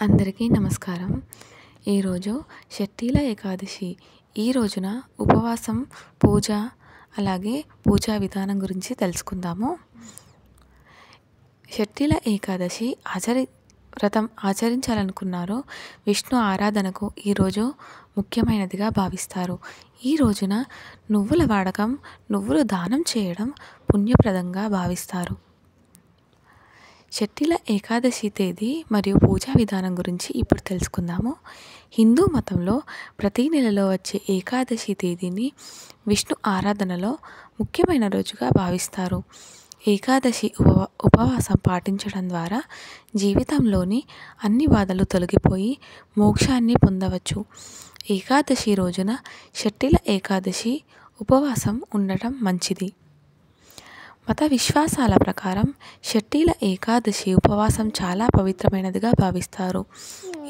అందరికీ నమస్కారం. ఈరోజు షట్టిల ఏకాదశి. ఈ రోజున ఉపవాసం, పూజ, అలాగే పూజా విధానం గురించి తెలుసుకుందాము. షట్టిల ఏకాదశి వ్రతం ఆచరించాలనుకున్నారో విష్ణు ఆరాధనకు ఈరోజు ముఖ్యమైనదిగా భావిస్తారు. ఈ రోజున నువ్వుల వాడకం, నువ్వులు దానం చేయడం పుణ్యప్రదంగా భావిస్తారు. షట్టిల ఏకాదశి తేదీ మరియు పూజా విధానం గురించి ఇప్పుడు తెలుసుకుందాము. హిందూ మతంలో ప్రతి నెలలో వచ్చే ఏకాదశి తేదీని విష్ణు ఆరాధనలో ముఖ్యమైన రోజుగా భావిస్తారు. ఏకాదశి ఉపవాసం పాటించడం ద్వారా జీవితంలోని అన్ని బాధలు తొలగిపోయి మోక్షాన్ని పొందవచ్చు. ఏకాదశి రోజున షట్టిల ఏకాదశి ఉపవాసం ఉండటం మంచిది. మత విశ్వాసాల ప్రకారం షట్టిల ఏకాదశి ఉపవాసం చాలా పవిత్రమైనదిగా భావిస్తారు.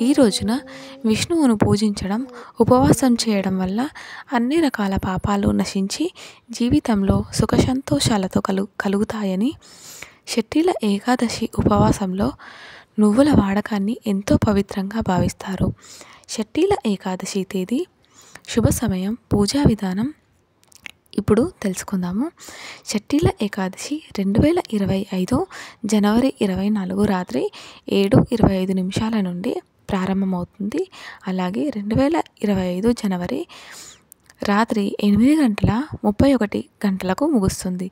ఈ రోజున విష్ణువును పూజించడం, ఉపవాసం చేయడం వల్ల అన్ని రకాల పాపాలు నశించి జీవితంలో సుఖ సంతోషాలతో కలుగుతాయని, షట్టిల ఏకాదశి ఉపవాసంలో నువ్వుల వాడకాన్ని ఎంతో పవిత్రంగా భావిస్తారు. షట్టిల ఏకాదశి తేదీ, శుభ సమయం, పూజా విధానం ఇప్పుడు తెలుసుకుందాము. షట్టిల ఏకాదశి 2025 జనవరి 24 రాత్రి 7:25 నుండి ప్రారంభమవుతుంది. అలాగే 2025 జనవరి రాత్రి 8:31 ముగుస్తుంది.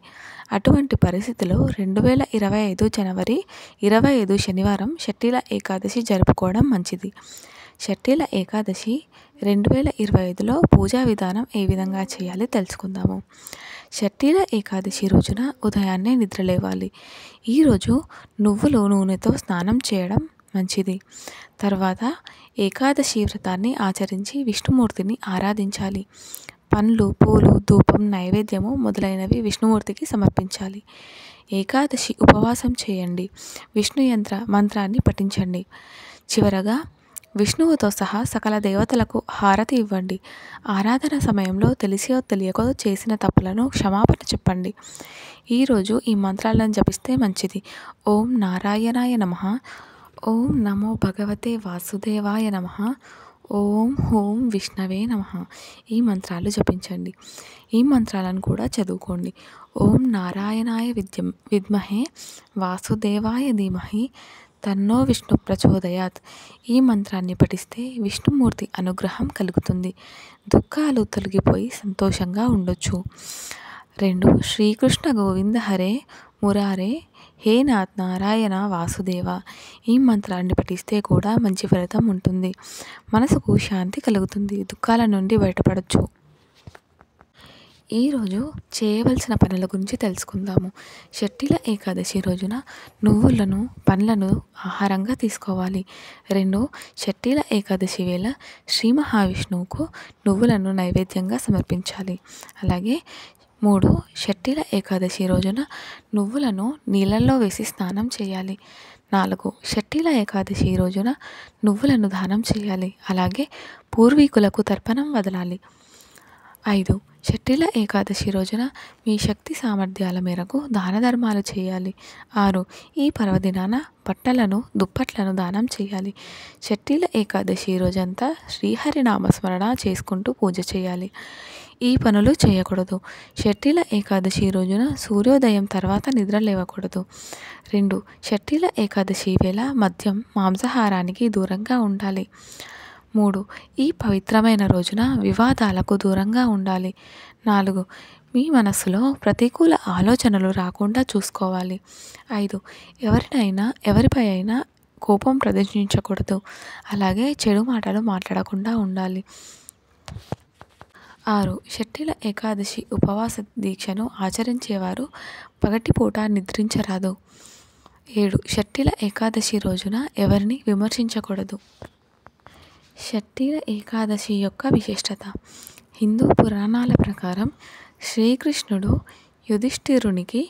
అటువంటి పరిస్థితిలో 2025 జనవరి 25 శనివారం షట్టిల ఏకాదశి జరుపుకోవడం మంచిది. షట్టిల ఏకాదశి 2025లో పూజా విధానం ఏ విధంగా చేయాలి తెలుసుకుందాము. షట్టిల ఏకాదశి రోజున ఉదయాన్నే నిద్రలేవాలి. ఈరోజు నువ్వుల నూనెతో స్నానం చేయడం మంచిది. తర్వాత ఏకాదశి వ్రతాన్ని ఆచరించి విష్ణుమూర్తిని ఆరాధించాలి. పండ్లు, పూలు, ధూపం, నైవేద్యము మొదలైనవి విష్ణుమూర్తికి సమర్పించాలి. ఏకాదశి ఉపవాసం చేయండి. విష్ణు మంత్రాన్ని పఠించండి. చివరగా విష్ణువుతో సహా సకల దేవతలకు హారతి ఇవ్వండి. ఆరాధన సమయంలో తెలిసో తెలియకో చేసిన తప్పులను క్షమాపణ చెప్పండి. ఈరోజు ఈ మంత్రాలను జపిస్తే మంచిది. ఓం నారాయణాయ నమః, ఓం నమో భగవతే వాసుదేవాయ నమః, ఓం హోం విష్ణవే నమః. ఈ మంత్రాలు జపించండి. ఈ మంత్రాలను కూడా చదువుకోండి. ఓం నారాయణాయ విద్మహే వాసుదేవాయ ధీమహి తన్నో విష్ణు ప్రచోదయాత్. ఈ మంత్రాన్ని పఠిస్తే విష్ణుమూర్తి అనుగ్రహం కలుగుతుంది. దుఃఖాలు తొలగిపోయి సంతోషంగా ఉండొచ్చు. 2 శ్రీకృష్ణ గోవింద హరే మురారే హే నారాయణ వాసుదేవ. ఈ మంత్రాన్ని పఠిస్తే కూడా మంచి ఫలితం ఉంటుంది. మనసుకు శాంతి కలుగుతుంది. దుఃఖాల నుండి బయటపడవచ్చు. ఈరోజు చేయవలసిన పనుల గురించి తెలుసుకుందాము. షట్టిల ఏకాదశి రోజున నువ్వులను, పండ్లను ఆహారంగా తీసుకోవాలి. 2 షట్టిల ఏకాదశి వేళ శ్రీ మహావిష్ణువుకు నువ్వులను నైవేద్యంగా సమర్పించాలి. అలాగే 3 షట్టిల ఏకాదశి రోజున నువ్వులను నీళ్ళల్లో వేసి స్నానం చేయాలి. 4 షట్టిల ఏకాదశి రోజున నువ్వులను దానం చేయాలి. అలాగే పూర్వీకులకు తర్పణం వదలాలి. 5 షట్టిల ఏకాదశి రోజున మీ శక్తి సామర్థ్యాల మేరకు దాన ధర్మాలు చేయాలి. 6 ఈ పర్వదినాన బట్టలను, దుప్పట్లను దానం చేయాలి. షట్టిల ఏకాదశి రోజంతా శ్రీహరి నామస్మరణ చేసుకుంటూ పూజ చేయాలి. ఈ పనులు చేయకూడదు. షట్టిల ఏకాదశి రోజున సూర్యోదయం తర్వాత నిద్ర లేవకూడదు. 2 షట్టిల ఏకాదశి వేళ మద్యం, మాంసాహారానికి దూరంగా ఉండాలి. 3 ఈ పవిత్రమైన రోజున వివాదాలకు దూరంగా ఉండాలి. 4 మీ మనస్సులో ప్రతికూల ఆలోచనలు రాకుండా చూసుకోవాలి. 5 ఎవరిపై అయినా కోపం ప్రదర్శించకూడదు. అలాగే చెడు మాటలు మాట్లాడకుండా ఉండాలి. 6 షట్టిల ఏకాదశి ఉపవాస దీక్షను ఆచరించేవారు పగటిపూట నిద్రించరాదు. 7 షట్టిల ఏకాదశి రోజున ఎవరిని విమర్శించకూడదు. షట్టిల ఏకాదశి యొక్క విశిష్టత. హిందూ పురాణాల ప్రకారం శ్రీకృష్ణుడు యుధిష్ఠిరునికి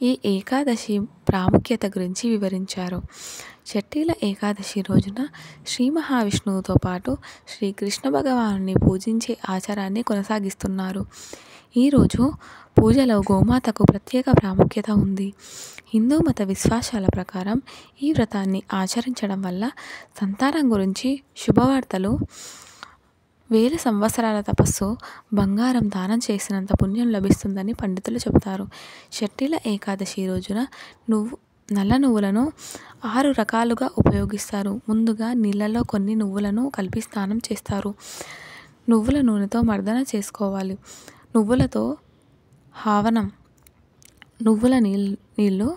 ఈ ఏకాదశి ప్రాముఖ్యత గురించి వివరించారు. షట్టిల ఏకాదశి రోజున శ్రీ మహావిష్ణువుతో పాటు శ్రీకృష్ణ భగవానుని పూజించే ఆచారాన్ని కొనసాగిస్తున్నారు. ఈరోజు పూజలో గోమాతకు ప్రత్యేక ప్రాముఖ్యత ఉంది. హిందూ మత విశ్వాసాల ప్రకారం ఈ వ్రతాన్ని ఆచరించడం వల్ల సంతానం గురించి శుభవార్తలు, వేల సంవత్సరాల తపస్సు, బంగారం దానం చేసినంత పుణ్యం లభిస్తుందని పండితులు చెబుతారు. షట్టిల ఏకాదశి రోజున నల్ల నువ్వులను 6 రకాలుగా ఉపయోగిస్తారు. ముందుగా నీళ్ళలో కొన్ని నువ్వులను కలిపి స్నానం చేస్తారు. నువ్వుల నూనెతో మర్దన చేసుకోవాలి. నువ్వులతో హావనం, నీళ్ళు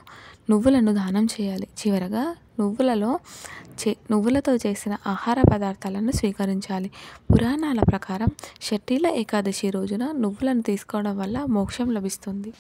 నువ్వులను దానం చేయాలి. చివరగా నువ్వులతో చేసిన ఆహార పదార్థాలను స్వీకరించాలి. పురాణాల ప్రకారం షట్టిల ఏకాదశి రోజున నువ్వులను తీసుకోవడం వల్ల మోక్షం లభిస్తుంది.